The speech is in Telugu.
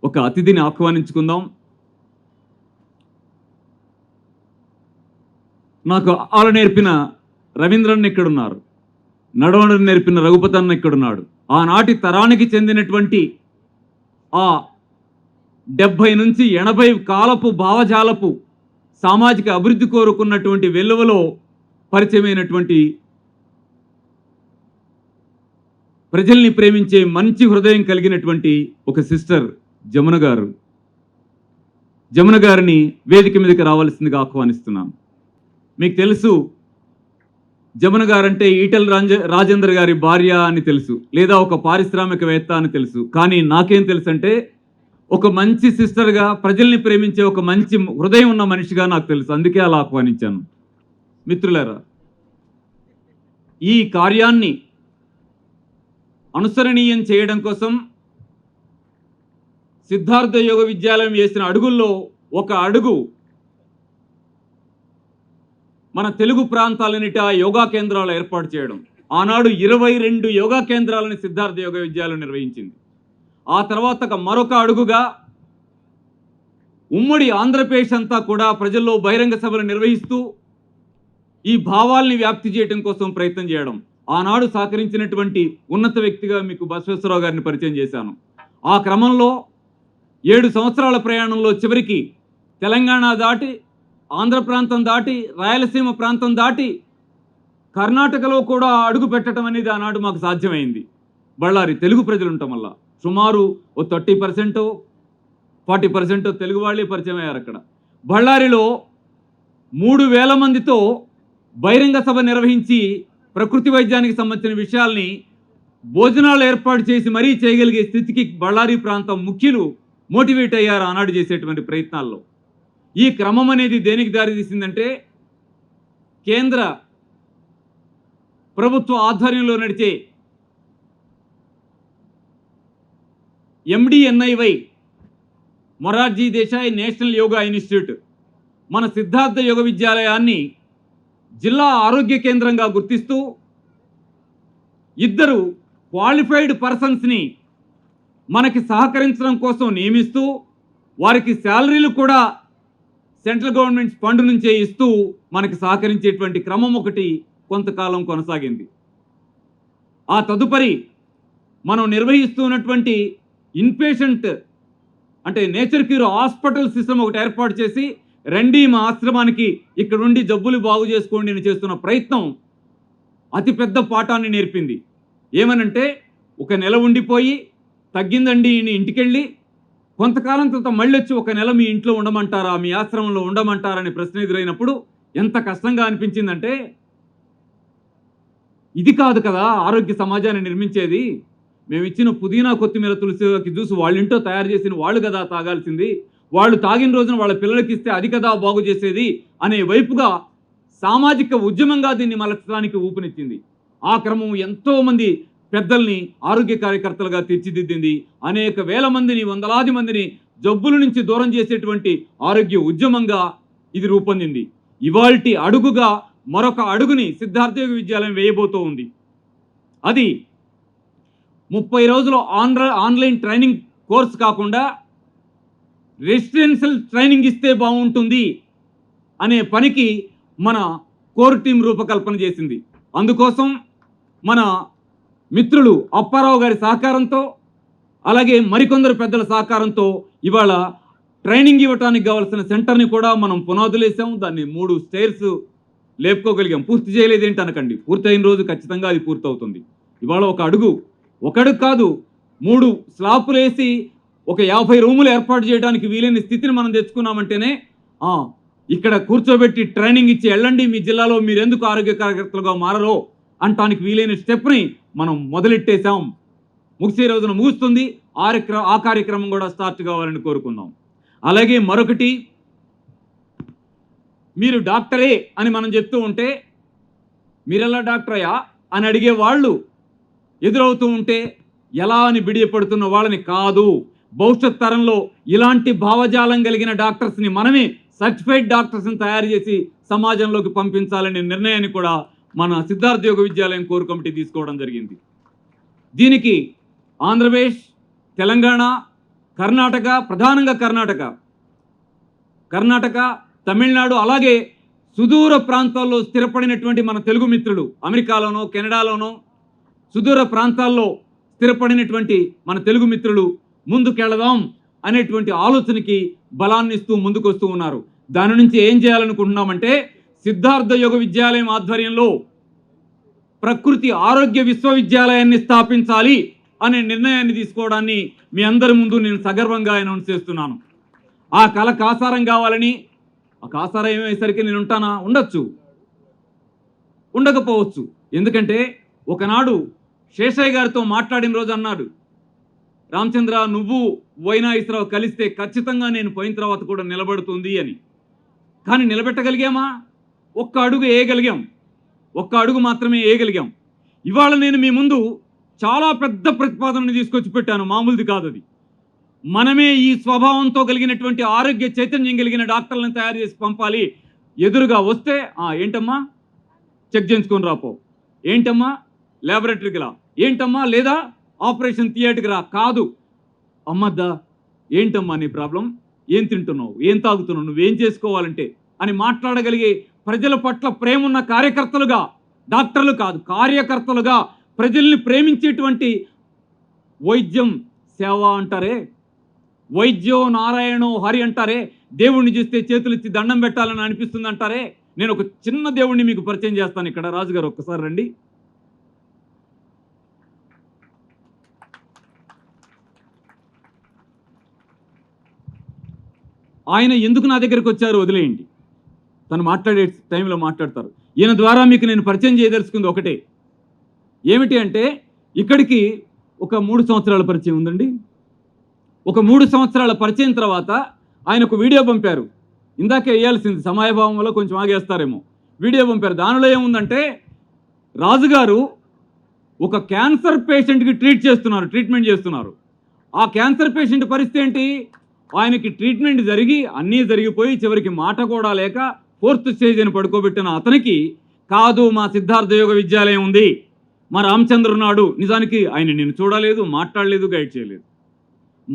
ఒక అతిథిని ఆహ్వానించుకుందాం. నాకు ఆల నేర్పిన రవీంద్రన్ ఇక్కడున్నారు, నడవడం నేర్పిన రఘుపతన్న ఇక్కడున్నాడు. ఆనాటి తరానికి చెందినటువంటి ఆ 70 నుంచి 80 కాలపు భావజాలపు సామాజిక అభివృద్ధి కోరుకున్నటువంటి వెల్లువలో పరిచయమైనటువంటి ప్రజల్ని ప్రేమించే మంచి హృదయం కలిగినటువంటి ఒక సిస్టర్ జమున గారు. జమున గారిని వేదిక మీదకి రావాల్సిందిగా ఆహ్వానిస్తున్నాను. మీకు తెలుసు, జమున గారంటే ఈటెల రాజేందర్ గారి భార్య అని తెలుసు, లేదా ఒక పారిశ్రామికవేత్త అని తెలుసు. కానీ నాకేం తెలుసు అంటే ఒక మంచి సిస్టర్గా, ప్రజల్ని ప్రేమించే ఒక మంచి హృదయం ఉన్న మనిషిగా నాకు తెలుసు. అందుకే అలా ఆహ్వానించాను. మిత్రులారా, ఈ కార్యాన్ని అనుసరణీయం చేయడం కోసం సిద్ధార్థ యోగ విద్యాలయం వేసిన అడుగుల్లో ఒక అడుగు మన తెలుగు ప్రాంతాలన్నిటి యోగా కేంద్రాలు ఏర్పాటు చేయడం. ఆనాడు 22 యోగా కేంద్రాలను సిద్ధార్థ యోగ విద్యాలయం నిర్వహించింది. ఆ తర్వాత మరొక అడుగుగా ఉమ్మడి ఆంధ్రప్రదేశ్ అంతా కూడా ప్రజల్లో బహిరంగ సభలు నిర్వహిస్తూ ఈ భావాల్ని వ్యాప్తి చేయడం కోసం ప్రయత్నం చేయడం. ఆనాడు సహకరించినటువంటి ఉన్నత వ్యక్తిగా మీకు బసవేశ్వరరావు గారిని పరిచయం చేశాను. ఆ క్రమంలో 7 సంవత్సరాల ప్రయాణంలో చివరికి తెలంగాణ దాటి, ఆంధ్ర ప్రాంతం దాటి, రాయలసీమ ప్రాంతం దాటి కర్ణాటకలో కూడా అడుగు పెట్టడం అనేది ఆనాడు మాకు సాధ్యమైంది. బళ్ళారి తెలుగు ప్రజలు ఉండటం వల్ల సుమారు 30% 40% తెలుగు వాళ్ళే పరిచయం అయ్యారు. అక్కడ బళ్ళారిలో 3000 మందితో బహిరంగ సభ నిర్వహించి ప్రకృతి వైద్యానికి సంబంధించిన విషయాల్ని భోజనాలు ఏర్పాటు చేసి మరీ చేయగలిగే స్థితికి బళ్ళారి ప్రాంతం ముఖ్యులు మోటివేట్ అయ్యారు ఆనాడు చేసేటువంటి ప్రయత్నాల్లో. ఈ క్రమం అనేది దేనికి దారితీసిందంటే, కేంద్ర ప్రభుత్వ ఆధ్వర్యంలో నడిచే MDNIY Morarji Desai national yoga institute మన సిద్ధార్థ యోగ విద్యాలయాన్ని జిల్లా ఆరోగ్య కేంద్రంగా గుర్తిస్తూ 2 క్వాలిఫైడ్ పర్సన్స్ని మనకి సహకరించడం కోసం నియమిస్తూ, వారికి శాలరీలు కూడా సెంట్రల్ గవర్నమెంట్ ఫండ్ నుంచే ఇస్తూ మనకి సహకరించేటువంటి క్రమం ఒకటి కొంతకాలం కొనసాగింది. ఆ తదుపరి మనం నిర్వహిస్తున్నటువంటి ఇన్పేషెంట్ అంటే నేచర్ క్యూర్ హాస్పిటల్ సిస్టమ్ ఒకటి ఏర్పాటు చేసి, రండి మా ఆశ్రమానికి, ఇక్కడ నుండి జబ్బులు బాగు చేసుకోండి అని చేస్తున్న ప్రయత్నం అతిపెద్ద పాఠాన్ని నేర్పింది. ఏమనంటే, ఒక నెల ఉండిపోయి తగ్గిందండి ఇంటికెళ్ళి కొంతకాలం తర్వాత మళ్ళీ వచ్చి 1 నెల మీ ఇంట్లో ఉండమంటారా, మీ ఆశ్రమంలో ఉండమంటారా అని ప్రశ్న ఎదురైనప్పుడు ఎంత కష్టంగా అనిపించిందంటే, ఇది కాదు కదా ఆరోగ్య సమాజాన్ని నిర్మించేది. మేము ఇచ్చిన పుదీనా, కొత్తిమీర, తులసి జ్యూస్ వాళ్ళ ఇంట్లో తయారు చేసిన వాళ్ళు కదా తాగాల్సింది, వాళ్ళు తాగిన రోజున వాళ్ళ పిల్లలకి ఇస్తే అది కదా బాగు చేసేది అనే వైపుగా సామాజిక ఉద్యమంగా దీన్ని మలచడానికి ఊపునిచ్చింది. ఆ క్రమం ఎంతోమంది పెద్దల్ని ఆరోగ్య కార్యకర్తలుగా తీర్చిదిద్దింది. అనేక వేల మందిని, వందలాది మందిని జబ్బుల నుంచి దూరం చేసేటువంటి ఆరోగ్య ఉద్యమంగా ఇది రూపొందింది. ఇవాల్టి అడుగుగా మరొక అడుగుని సిద్ధార్థ యోగ విద్యాలయం వేయబోతూ ఉంది. అది 30 రోజుల ఆన్లైన్ ట్రైనింగ్ కోర్స్ కాకుండా రెసిడెన్షియల్ ట్రైనింగ్ ఇస్తే బాగుంటుంది అనే పనికి మన కోర్ టీం రూపకల్పన చేసింది. అందుకోసం మన మిత్రులు అప్పారావు గారి సహకారంతో, అలాగే మరికొందరు పెద్దల సహకారంతో ఇవాళ ట్రైనింగ్ ఇవ్వడానికి కావాల్సిన సెంటర్ని కూడా మనం పునాదులేసాం. దాన్ని 3 స్టైర్స్ లేపుకోగలిగాం. పూర్తి చేయలేదేంటి అనకండి, పూర్తయిన రోజు ఖచ్చితంగా అది పూర్తవుతుంది. ఇవాళ ఒక అడుగు కాదు, 3 స్లాపులు వేసి ఒక 50 రూములు ఏర్పాటు చేయడానికి వీలైన స్థితిని మనం తెచ్చుకున్నామంటేనే ఇక్కడ కూర్చోబెట్టి ట్రైనింగ్ ఇచ్చి వెళ్ళండి మీ జిల్లాలో మీరు ఎందుకు ఆరోగ్య కార్యకర్తలుగా మారరో అంటానికి వీలైన స్టెప్ని మనం మొదలెట్టేశాం. ముగిసే రోజున ముగుస్తుంది. ఆ కార్యక్రమం కూడా స్టార్ట్ కావాలని కోరుకుందాం. అలాగే మరొకటి, మీరు డాక్టరే అని మనం చెప్తూ ఉంటే, మీరెలా డాక్టరయ్యా అని అడిగే వాళ్ళు ఎదురవుతూ ఉంటే ఎలా అని బిడియపడుతున్న వాళ్ళని కాదు, భవిష్యత్ తరంలో ఇలాంటి భావజాలం కలిగిన డాక్టర్స్ని మనమే సర్టిఫైడ్ డాక్టర్స్ని తయారు చేసి సమాజంలోకి పంపించాలనే నిర్ణయాన్ని కూడా మన సిద్ధార్థ యోగ విద్యాలయం కోర్ కమిటీ తీసుకోవడం జరిగింది. దీనికి ఆంధ్రప్రదేశ్, తెలంగాణ, కర్ణాటక, ప్రధానంగా కర్ణాటక, తమిళనాడు, అలాగే సుదూర ప్రాంతాల్లో స్థిరపడినటువంటి మన తెలుగు మిత్రులు అమెరికాలోనో కెనడాలోనో సుదూర ప్రాంతాల్లో స్థిరపడినటువంటి మన తెలుగు మిత్రులు ముందుకెళదాం అనేటువంటి ఆలోచనకి బలాన్ని ఇస్తూ ముందుకొస్తూ ఉన్నారు. దాని నుంచి ఏం చేయాలనుకుంటున్నామంటే సిద్ధార్థ యోగ విద్యాలయం ఆధ్వర్యంలో ప్రకృతి ఆరోగ్య విశ్వవిద్యాలయాన్ని స్థాపించాలి అనే నిర్ణయాన్ని తీసుకోవడాన్ని మీ అందరి ముందు నేను సగర్వంగా అనౌన్స్ చేస్తున్నాను. ఆ కళ కాసారం కావాలని, ఆ కాసారం ఏమయ్యేసరికి నేను ఉంటానా? ఉండొచ్చు, ఉండకపోవచ్చు. ఎందుకంటే ఒకనాడు శేషయ్య గారితో మాట్లాడిన రోజు అన్నాడు, రామచంద్ర నువ్వు వైనాయిశ్రావు కలిస్తే ఖచ్చితంగా నేను పోయిన తర్వాత కూడా నిలబడుతుంది అని. కానీ నిలబెట్టగలిగామా? ఒక్క అడుగు వేయగలిగాం, ఒక్క అడుగు మాత్రమే వేయగలిగాం. ఇవాళ నేను మీ ముందు చాలా పెద్ద ప్రతిపాదనని తీసుకొచ్చి పెట్టాను, మామూలుది కాదు అది. మనమే ఈ స్వభావంతో కలిగినటువంటి ఆరోగ్య చైతన్యం కలిగిన డాక్టర్లను తయారు చేసి పంపాలి. ఎదురుగా వస్తే ఏంటమ్మా చెక్ చేయించుకొని రాపో, ఏంటమ్మా ల్యాబొరేటరీకి రా, ఏంటమ్మా లేదా ఆపరేషన్ థియేటర్కి రా, కాదు అమ్మద్దా ఏంటమ్మా నీ ప్రాబ్లం, ఏం తింటున్నావు, ఏం తాగుతున్నావు, నువ్వేం చేసుకోవాలంటే అని మాట్లాడగలిగే ప్రజల పట్ల ప్రేమ ఉన్న కార్యకర్తలుగా, డాక్టర్లు కాదు కార్యకర్తలుగా ప్రజల్ని ప్రేమించేటువంటి వైద్యం సేవ అంటారే, వైద్యో నారాయణో హరి అంటారే, దేవుణ్ణి చూస్తే చేతులెత్తి దండం పెట్టాలని అనిపిస్తుంది అంటారే. నేను ఒక చిన్న దేవుణ్ణి మీకు పరిచయం చేస్తాను ఇక్కడ. రాజుగారు ఒక్కసారి రండి. ఆయన ఎందుకు నా దగ్గరికి వచ్చారు వదిలేయండి, తను మాట్లాడే టైంలో మాట్లాడతారు. ఈయన ద్వారా మీకు నేను పరిచయం చేయదలుచుకుంది ఒకటే, ఏమిటి అంటే ఇక్కడికి ఒక 3 సంవత్సరాల పరిచయం ఉందండి. ఒక 3 సంవత్సరాల పరిచయం తర్వాత ఆయన ఒక వీడియో పంపారు. ఇందాకే వేయాల్సింది, సమయభావం వల్ల కొంచెం ఆగేస్తారేమో. వీడియో పంపారు. దానిలో ఏముందంటే రాజుగారు ఒక క్యాన్సర్ పేషెంట్కి ట్రీట్మెంట్ చేస్తున్నారు. ఆ క్యాన్సర్ పేషెంట్ పరిస్థితి ఏంటి? ఆయనకి ట్రీట్మెంట్ జరిగి అన్నీ జరిగిపోయి చివరికి మాట కూడా లేక 4th స్టేజ్ అని పడుకోబెట్టిన అతనికి, కాదు మా సిద్ధార్థ యోగ విద్యాలయం ఉంది, మా రామచంద్రుడు నాడు, నిజానికి ఆయన నేను చూడలేదు, మాట్లాడలేదు, గైడ్ చేయలేదు.